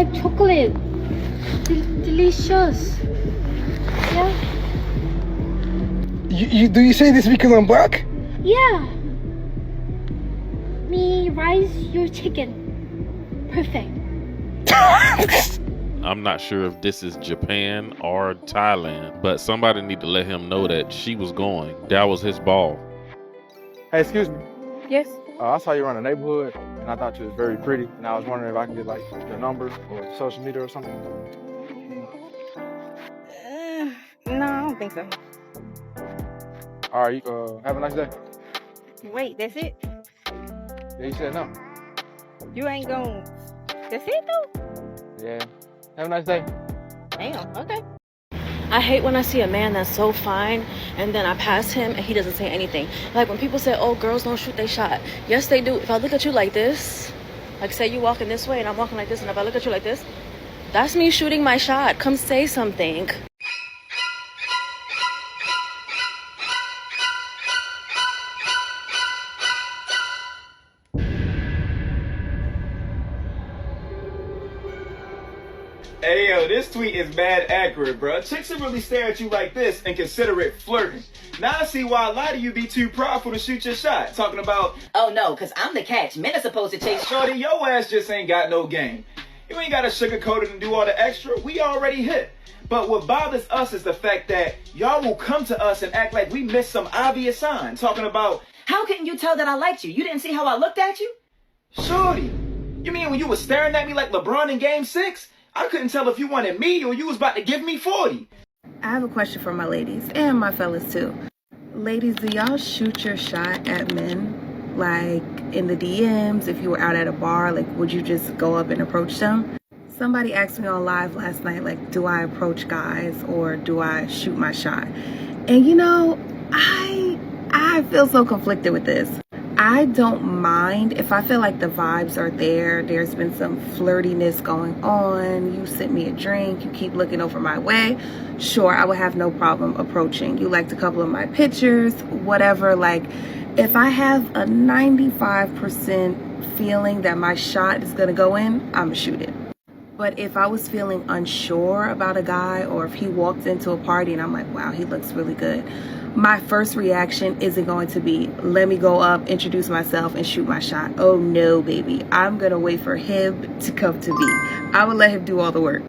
like chocolate. Delicious. Yeah. Do you say this because I'm black? Yeah. Me rice, your chicken. Perfect. I'm not sure if this is Japan or Thailand, but somebody need to let him know that she was going. That was his ball. Hey, excuse me. Yes. I saw you around the neighborhood, and I thought you was very pretty. And I was wondering if I can get like your number or social media or something. No, I don't think so. All right, have a nice day. Wait, that's it? Yeah, you said no. You ain't going. That's it though? Yeah. Have a nice day. Damn. Okay. I hate when I see a man that's so fine and then I pass him and he doesn't say anything. Like when people say, oh, girls don't shoot they shot. Yes, they do. If I look at you like this, like say you walking this way and I'm walking like this, and if I look at you like this, that's me shooting my shot. Come say something. Hey yo, this tweet is mad accurate, bro. Chicks will really stare at you like this and consider it flirting. Now I see why a lot of you be too prideful to shoot your shot. Talking about, oh no, cause I'm the catch. Men are supposed to chase. shorty, your ass just ain't got no game. You ain't gotta sugarcoat it and do all the extra. We already hit. But what bothers us is the fact that y'all will come to us and act like we missed some obvious sign. Talking about, How couldn't you tell that I liked you? You didn't see how I looked at you? shorty, you mean when you was staring at me like LeBron in Game 6? I couldn't tell if you wanted me or you was about to give me 40. I have a question for my ladies and my fellas too. Ladies, do y'all shoot your shot at men? Like in the DMs, if you were out at a bar, like would you just go up and approach them? Somebody asked me on live last night, like, do I approach guys or do I shoot my shot? And you know, I feel so conflicted with this. I don't mind if I feel like the vibes are there. There's been some flirtiness going on. You sent me a drink. You keep looking over my way. Sure, I would have no problem approaching. You liked a couple of my pictures, whatever. Like, if I have a 95% feeling that my shot is going to go in, I'm going to shoot it. But if I was feeling unsure about a guy or if he walked into a party and I'm like, wow, he looks really good, my first reaction isn't going to be, let me go up, introduce myself, and shoot my shot. Oh no, baby. I'm going to wait for him to come to me. I would let him do all the work.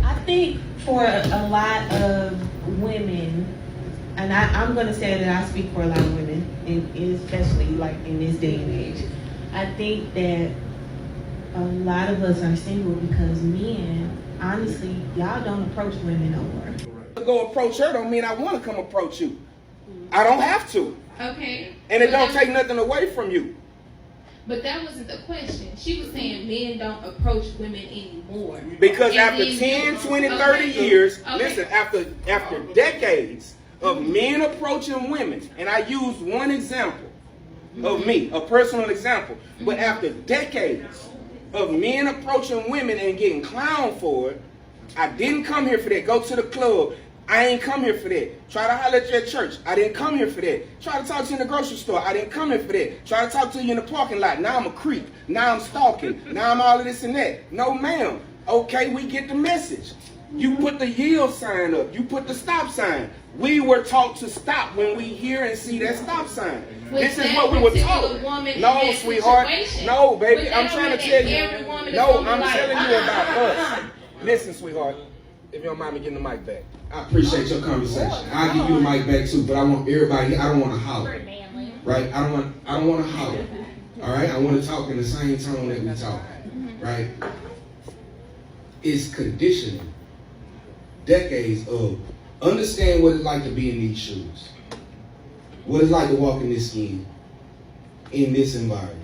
I think for a lot of women, and I'm going to say that I speak for a lot of women, and especially like in this day and age, I think that a lot of us are single because men, honestly, y'all don't approach women no more. To go approach her don't mean I want to come approach you. I don't have to. Okay. And it don't take nothing away from you. But that wasn't the question. She was saying men don't approach women anymore. Because And after then 10, 20, 30 years, Okay. listen, after decades of men approaching women, and I used one example of me, a personal example, but after decades of men approaching women and getting clowned for it, I didn't come here for that. Go to the club. I ain't come here for that. Try to holler at you at church. I didn't come here for that. Try to talk to you in the grocery store. I didn't come here for that. Try to talk to you in the parking lot. Now I'm a creep. Now I'm stalking. Now I'm all of this and that. No, ma'am. Okay, we get the message. You put the yield sign up. You put the stop sign. We were taught to stop when we hear and see that stop sign. This is what we were taught. No, sweetheart. No, baby. I'm trying to tell you. No, I'm telling you about us. Listen, sweetheart. If you don't mind me getting the mic back. I appreciate your conversation. I'll give you the mic back too, but I want everybody, I don't want to holler. Right? I don't want to holler. All right? I want to talk in the same tone that we talk. Right? It's conditioning. Decades of understand what it's like to be in these shoes. What it's like to walk in this skin, in this environment.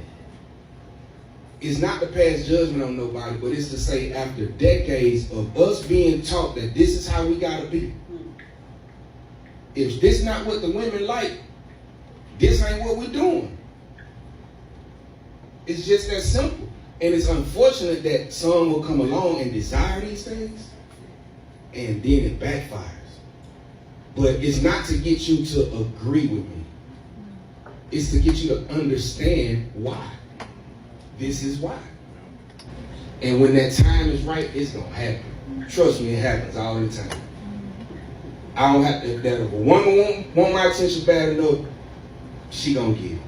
It's not to pass judgment on nobody, but it's to say after decades of us being taught that this is how we gotta be. If this not what the women like, this ain't what we're doing. It's just that simple. And it's unfortunate that some will come along and desire these things, and then it backfires. But it's not to get you to agree with me. It's to get you to understand why. This is why. And when that time is right, it's gonna happen. Trust me, it happens all the time. I don't have to, that if a woman want my attention bad enough, she gonna get it.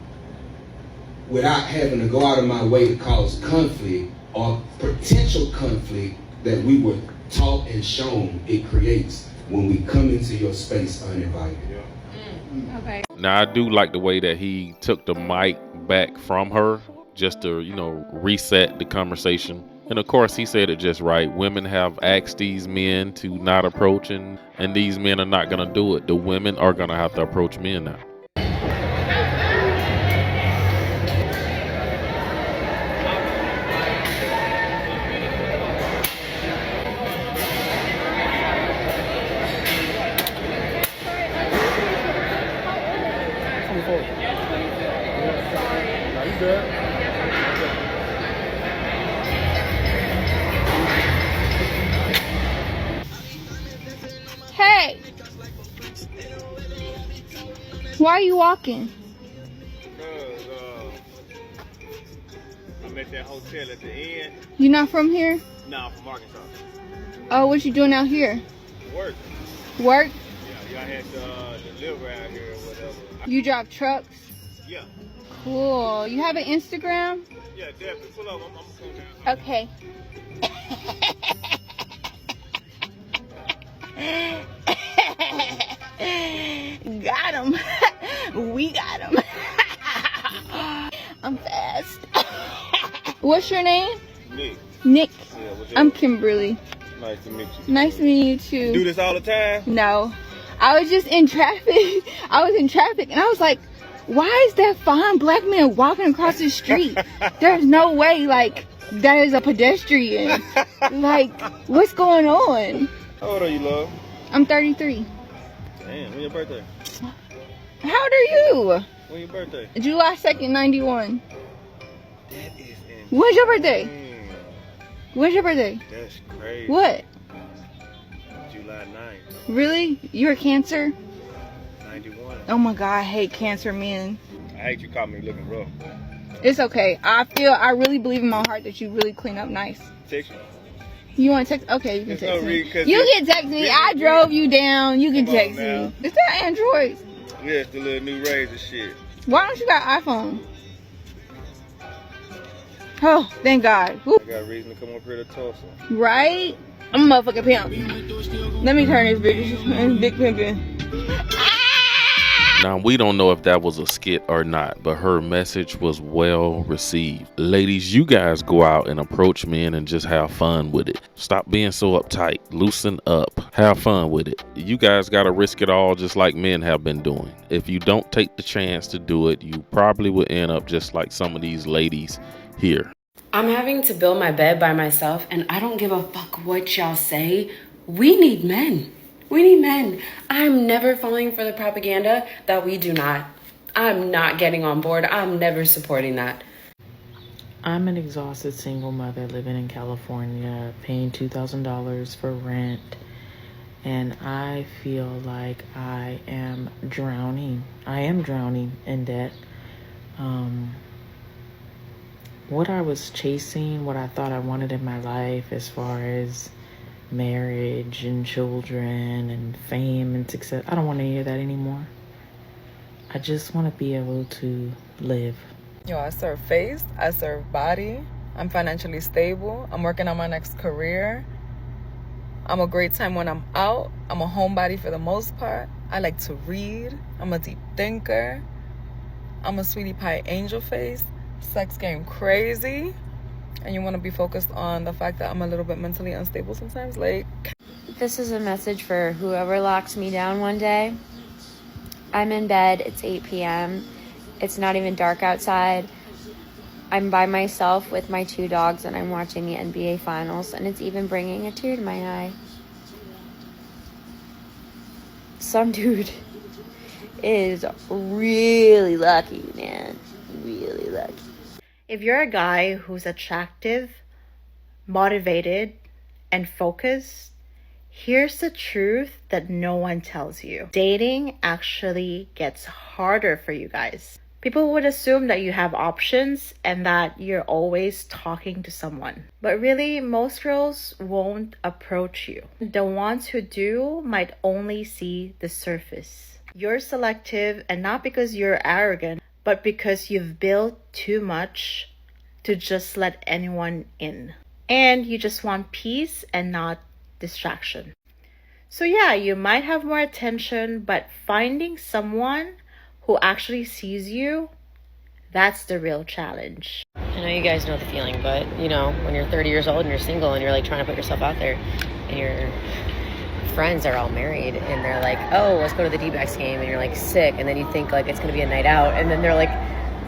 Without having to go out of my way to cause conflict or potential conflict that we were taught and shown it creates when we come into your space uninvited. Okay. Now, I do like the way that he took the mic back from her just to, you know, reset the conversation. And of course, he said it just right. Women have asked these men to not approach, and these men are not going to do it. The women are going to have to approach men now. Hey! Why are you walking? I'm at that hotel at the end. You're not from here? No, I'm from Arkansas. Oh, what you doing out here? Work. Work? Yeah, I had to deliver out here or whatever. You drive trucks? Yeah. Cool. You have an Instagram? Yeah, definitely. Pull up. I'm gonna come down. Okay. Got him. We got him. I'm fast. What's your name? Nick. Nick. Yeah, what's I'm yours? Kimberly. Nice to meet you. Nice to meet you too. You do this all the time? No. I was just in traffic. I was in traffic and I was like, why is that fine black man walking across the street? There's no way, like, that is a pedestrian. Like, what's going on? How old are you, love? I'm 33. Damn, when your birthday? How old are you? When your birthday? July 2nd, 91. That is insane. When's your birthday? When's your birthday? That's crazy. What? July 9th. Really? You're a Cancer? 91. Oh my God, I hate Cancer men. I hate you caught me looking rough. It's okay. I really believe in my heart that you really clean up nice. Text you. You want to text? Okay, you can There's text no me. reason, 'cause You it- can text me. I drove you down. You can Come on text now. me. Is that Android? Yeah, it's the little new Razor shit. Why don't you got iPhone? Oh, thank God. Woo. I got a reason to come up here to Tulsa. Right? I'm a motherfucking pimp. Let me turn this big pimpin'. Now, we don't know if that was a skit or not, but her message was well received. Ladies, you guys go out and approach men and just have fun with it. Stop being so uptight. Loosen up. Have fun with it. You guys got to risk it all just like men have been doing. If you don't take the chance to do it, you probably will end up just like some of these ladies here. I'm having to build my bed by myself, and I don't give a fuck what y'all say. We need men. We need men. I'm never falling for the propaganda that we do not. I'm not getting on board. I'm never supporting that. I'm an exhausted single mother living in California, paying $2,000 for rent, and I feel like I am drowning. I am drowning in debt. What I was chasing, what I thought I wanted in my life as far as marriage and children and fame and success, I don't want any of that anymore. I just want to be able to live. Yo, I serve face, I serve body, I'm financially stable, I'm working on my next career. I'm a great time when I'm out. I'm a homebody for the most part. I like to read. I'm a deep thinker. I'm a sweetie pie angel face. Sex game crazy. And you want to be focused on the fact that I'm a little bit mentally unstable sometimes. Like, this is a message for whoever locks me down one day. I'm in bed. It's 8 p.m. It's not even dark outside. I'm by myself with my 2 dogs and I'm watching the NBA Finals, and it's even bringing a tear to my eye. Some dude is really lucky, man. Really lucky. If you're a guy who's attractive, motivated, and focused, here's the truth that no one tells you. Dating actually gets harder for you guys People would assume that you have options and that you're always talking to someone. But really, most girls won't approach you. The ones who do might only see the surface. You're selective, and not because you're arrogant, but because you've built too much to just let anyone in. And you just want peace and not distraction. So yeah, you might have more attention, but finding someone who actually sees you, that's the real challenge. I know you guys know the feeling, but you know, when you're 30 years old and you're single and you're like trying to put yourself out there, and your friends are all married and they're like, oh, let's go to the D-backs game, and you're like sick, and then you think like it's gonna be a night out, and then they're like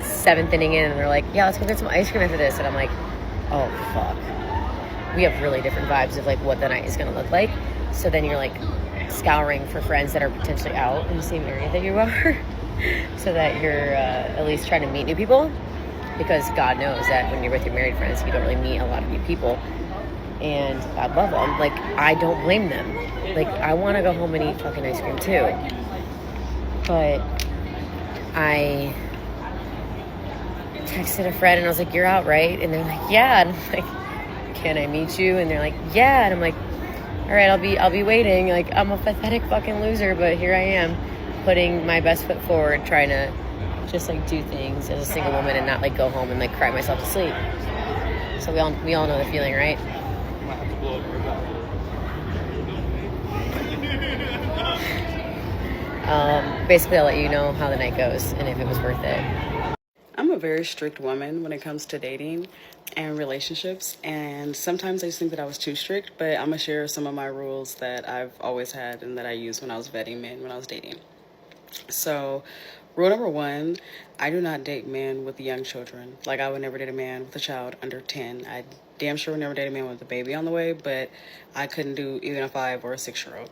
7th inning in and they're like, yeah, let's go get some ice cream after this, and I'm like, oh fuck, we have really different vibes of like what the night is gonna look like. So then you're like scouring for friends that are potentially out in the same area that you are. So that you're at least trying to meet new people, because God knows that when you're with your married friends, you don't really meet a lot of new people. And I love them. Like, I don't blame them. Like, I want to go home and eat fucking ice cream too. But I texted a friend and I was like, you're out, right? And they're like, yeah. And I'm like, can I meet you? And they're like, yeah. And I'm like, all right, I'll be waiting. Like, I'm a pathetic fucking loser, but here I am, putting my best foot forward, trying to just like do things as a single woman and not like go home and like cry myself to sleep. So we all know the feeling, right? Basically, I'll let you know how the night goes and if it was worth it. I'm a very strict woman when it comes to dating and relationships, and sometimes I just think that I was too strict, but I'm gonna share some of my rules that I've always had and that I used when I was vetting men when I was dating. So, rule number 1, I do not date men with young children. Like, I would never date a man with a child under 10. I damn sure would never date a man with a baby on the way, but I couldn't do even a 5 or a 6-year-old.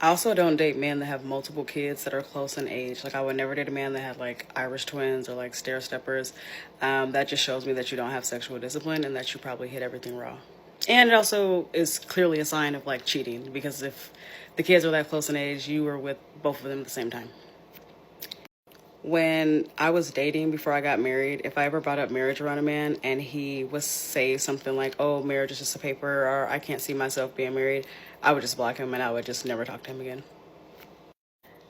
I also don't date men that have multiple kids that are close in age. Like, I would never date a man that had like Irish twins or like stair steppers. That just shows me that you don't have sexual discipline and that you probably hit everything raw. And it also is clearly a sign of like cheating, because if the kids are that close in age, you were with both of them at the same time. When I was dating before I got married, if I ever brought up marriage around a man and he would say something like, oh, marriage is just a paper, or I can't see myself being married, I would just block him and I would just never talk to him again.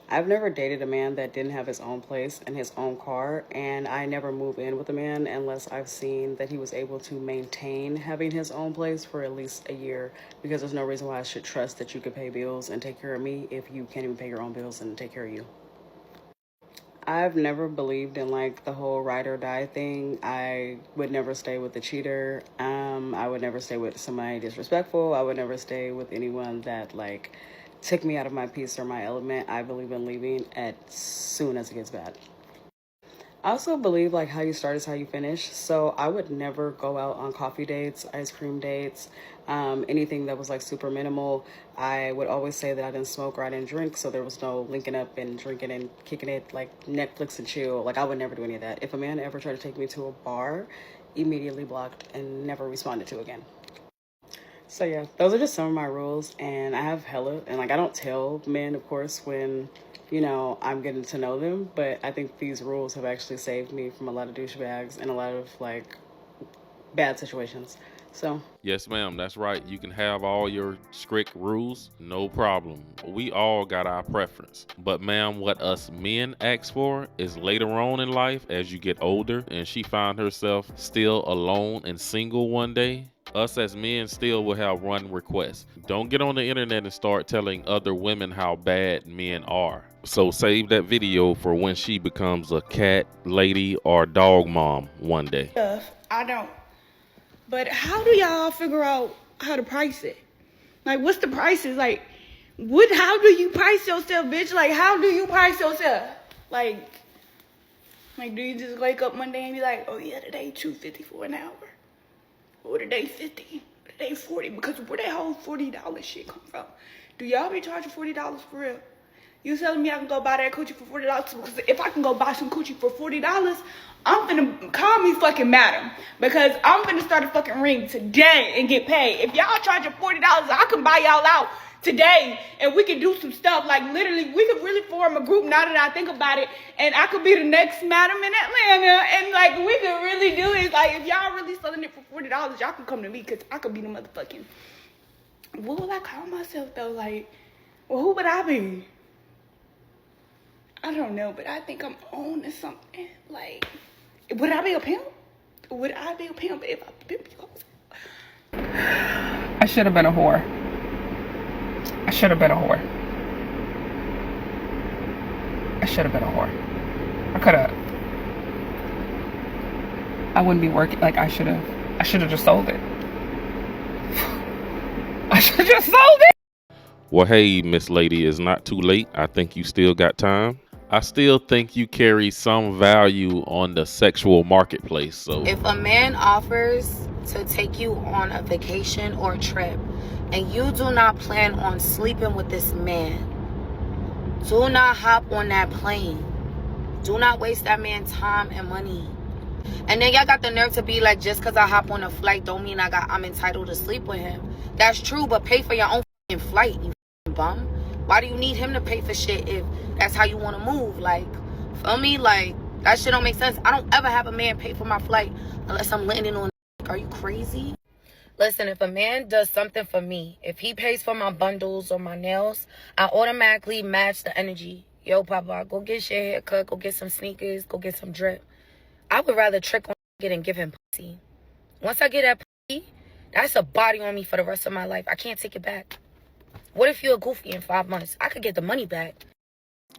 I've never dated a man that didn't have his own place and his own car, and I never move in with a man unless I've seen that he was able to maintain having his own place for at least a year, because there's no reason why I should trust that you could pay bills and take care of me if you can't even pay your own bills and take care of you. I've never believed in like the whole ride or die thing. I would never stay with a cheater. I would never stay with somebody disrespectful. I would never stay with anyone that like took me out of my peace or my element. I believe in leaving as soon as it gets bad. I also believe like how you start is how you finish. So I would never go out on coffee dates, ice cream dates, anything that was like super minimal. I would always say that I didn't smoke or I didn't drink, so there was no linking up and drinking and kicking it like Netflix and chill. Like, I would never do any of that. If a man ever tried to take me to a bar, immediately blocked and never responded to again. So yeah, those are just some of my rules, and I have hella, and like I don't tell men, of course, when, you know, I'm getting to know them, but I think these rules have actually saved me from a lot of douchebags and a lot of like bad situations. So yes, ma'am, that's right. You can have all your strict rules, no problem. We all got our preference. But ma'am, what us men ask for is later on in life, as you get older and she found herself still alone and single one day, us as men still will have one request. Don't get on the internet and start telling other women how bad men are. So save that video for when she becomes a cat lady or dog mom one day. I don't. But how do y'all figure out how to price it? Like, what's the prices? Like, how do you price yourself, bitch? Like, how do you price yourself? Like, do you just wake up one day and be like, oh yeah, today $2.50 for an hour? Or today $50? Or today $40? Because where that whole $40 shit come from? Do y'all be charging $40 for real? You telling me I can go buy that coochie for $40? Because if I can go buy some coochie for $40, I'm finna call me fucking madam. Because I'm finna start a fucking ring today and get paid. If y'all charging $40, I can buy y'all out today, and we can do some stuff. Like, literally, we could really form a group now that I think about it, and I could be the next madam in Atlanta, and, like, we could really do it. Like, if y'all really selling it for $40, y'all can come to me, because I could be the motherfucking, what would I call myself, though? Like, well, who would I be? I don't know, but I think I'm on to something. Like, would I be a pimp? Would I be a pimp if I pimp you? I should have been a whore. I should have been a whore. I should have been a whore. I could have. I wouldn't be working. Like, I should have just sold it. I should have just sold it. Well, hey, Miss Lady, it's not too late. I think you still got time. I still think you carry some value on the sexual marketplace. So if a man offers to take you on a vacation or a trip and you do not plan on sleeping with this man, do not hop on that plane. Do not waste that man's time and money. And then y'all got the nerve to be like, just because I hop on a flight don't mean I'm entitled to sleep with him. That's true, but pay for your own flight, you bum. Why do you need him to pay for shit if that's how you want to move? Like, feel me? Like, that shit don't make sense. I don't ever have a man pay for my flight unless I'm landing on. Are you crazy? Listen, if a man does something for me, if he pays for my bundles or my nails, I automatically match the energy. Yo, Papa, go get your hair cut, go get some sneakers, go get some drip. I would rather trick on it and give him pussy. Once I get that pussy, that's a body on me for the rest of my life. I can't take it back. What if you're a goofy in 5 months? I could get the money back.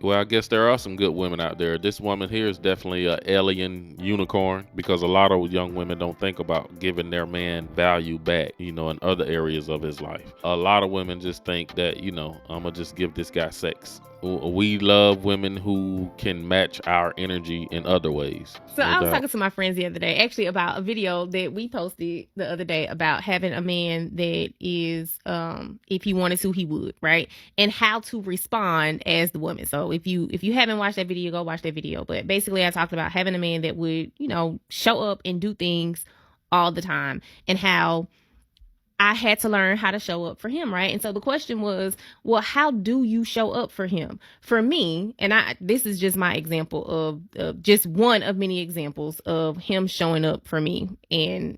well, I guess there are some good women out there. This woman here is definitely an alien unicorn, because a lot of young women don't think about giving their man value back, in other areas of his life. A lot of women just think that, I'm going to just give this guy sex. We love women who can match our energy in other ways. So I was talking to my friends the other day, actually, about a video that we posted the other day about having a man that is, if he wanted to, he would, right? And how to respond as the woman. So if you haven't watched that video, go watch that video. But basically, I talked about having a man that would, show up and do things all the time, and how I had to learn how to show up for him, right? And so the question was, well, how do you show up for him? For me, and this is just my example of just one of many examples of him showing up for me and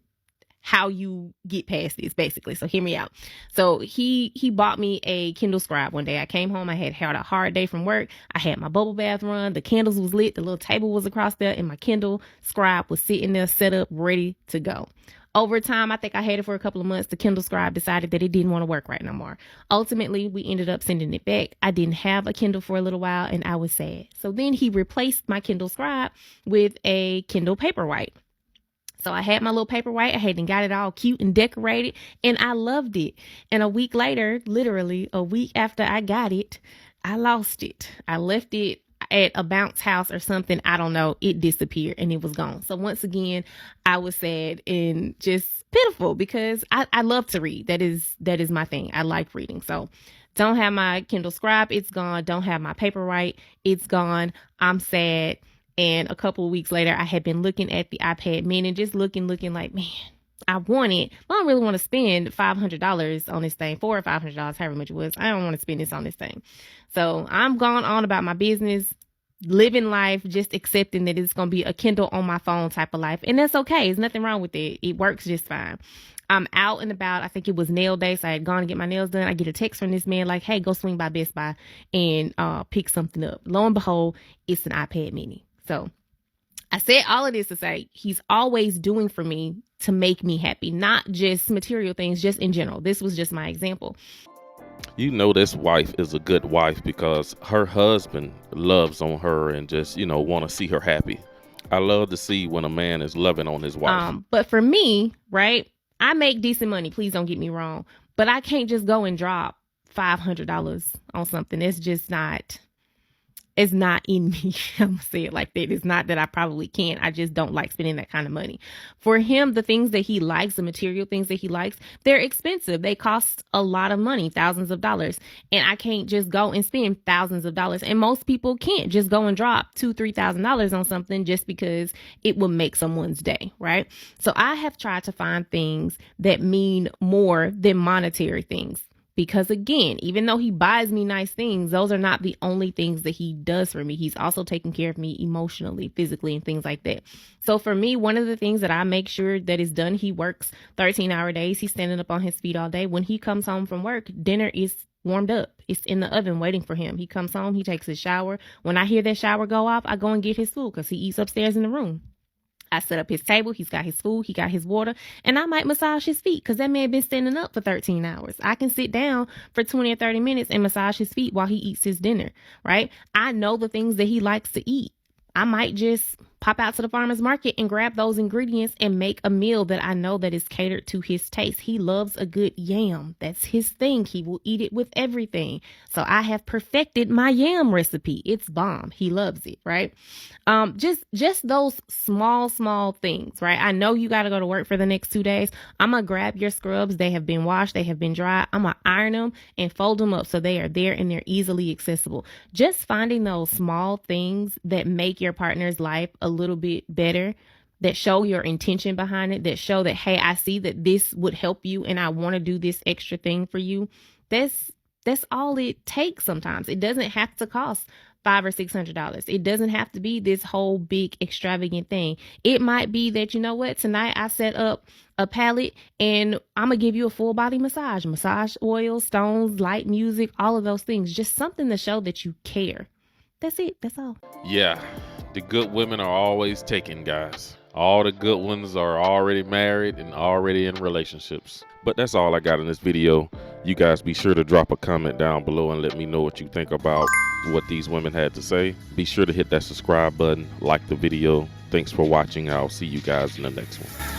how you get past this, basically. So hear me out. So he bought me a Kindle Scribe one day. I came home, I had a hard day from work. I had my bubble bath run, the candles was lit, the little table was across there, and my Kindle Scribe was sitting there set up, ready to go. Over time, I think I had it for a couple of months. The Kindle Scribe decided that it didn't want to work right no more. Ultimately, we ended up sending it back. I didn't have a Kindle for a little while, and I was sad. So then he replaced my Kindle Scribe with a Kindle Paperwhite. So I had my little Paperwhite. I hadn't got it all cute and decorated, and I loved it. And a week later, literally a week after I got it, I lost it. I left it at a bounce house or something. I don't know. It disappeared and it was gone. So once again, I was sad and just pitiful, because I love to read. That is my thing. I like reading. So don't have my Kindle Scribe. It's gone. Don't have my Paperwhite. It's gone. I'm sad. And a couple of weeks later, I had been looking at the iPad mini and just looking like, man, I want it, but I don't really want to spend $500 on this thing, $400 or $500, however much it was. I don't want to spend this on this thing. So I'm going on about my business, living life, just accepting that it's going to be a Kindle on my phone type of life. And that's okay. There's nothing wrong with it. It works just fine. I'm out and about. I think it was nail day, so I had gone to get my nails done. I get a text from this man like, hey, go swing by Best Buy and pick something up. Lo and behold, it's an iPad mini. So I said all of this to say he's always doing for me to make me happy, not just material things, just in general. This was just my example. This wife is a good wife because her husband loves on her and just, want to see her happy. I love to see when a man is loving on his wife. But for me, right, I make decent money. Please don't get me wrong. But I can't just go and drop $500 on something. It's just not. It's not in me. I'm going to say it like that. It's not that I probably can't. I just don't like spending that kind of money. For him, the things that he likes, the material things that he likes, they're expensive. They cost a lot of money, thousands of dollars. And I can't just go and spend thousands of dollars. And most people can't just go and drop $2,000, $3,000 on something just because it will make someone's day, right? So I have tried to find things that mean more than monetary things. Because again, even though he buys me nice things, those are not the only things that he does for me. He's also taking care of me emotionally, physically, and things like that. So for me, one of the things that I make sure that is done, he works 13-hour days. He's standing up on his feet all day. When he comes home from work, dinner is warmed up. It's in the oven waiting for him. He comes home, he takes his shower. When I hear that shower go off, I go and get his food because he eats upstairs in the room. I set up his table. He's got his food. He got his water. And I might massage his feet because that man been standing up for 13 hours. I can sit down for 20 or 30 minutes and massage his feet while he eats his dinner, right? I know the things that he likes to eat. I might just pop out to the farmer's market and grab those ingredients and make a meal that I know that is catered to his taste. He loves a good yam. That's his thing. He will eat it with everything. So I have perfected my yam recipe. It's bomb. He loves it, right? Just those small things, right? I know you got to go to work for the next 2 days. I'm going to grab your scrubs. They have been washed. They have been dry. I'm going to iron them and fold them up so they are there and they're easily accessible. Just finding those small things that make your partner's life a little bit better, that show your intention behind it, that show that, hey, I see that this would help you and I want to do this extra thing for you. That's all it takes sometimes. It doesn't have to cost $500 or $600. It doesn't have to be this whole big extravagant thing. It might be that, you know what, tonight I set up a palette and I'm going to give you a full body massage oils, stones, light music, all of those things. Just something to show that you care. That's it. That's all. Yeah, the good women are always taken, guys. All the good ones are already married and already in relationships. But that's all I got in this video. You guys be sure to drop a comment down below and let me know what you think about what these women had to say. Be sure to hit that subscribe button, like the video. Thanks for watching. I'll see you guys in the next one.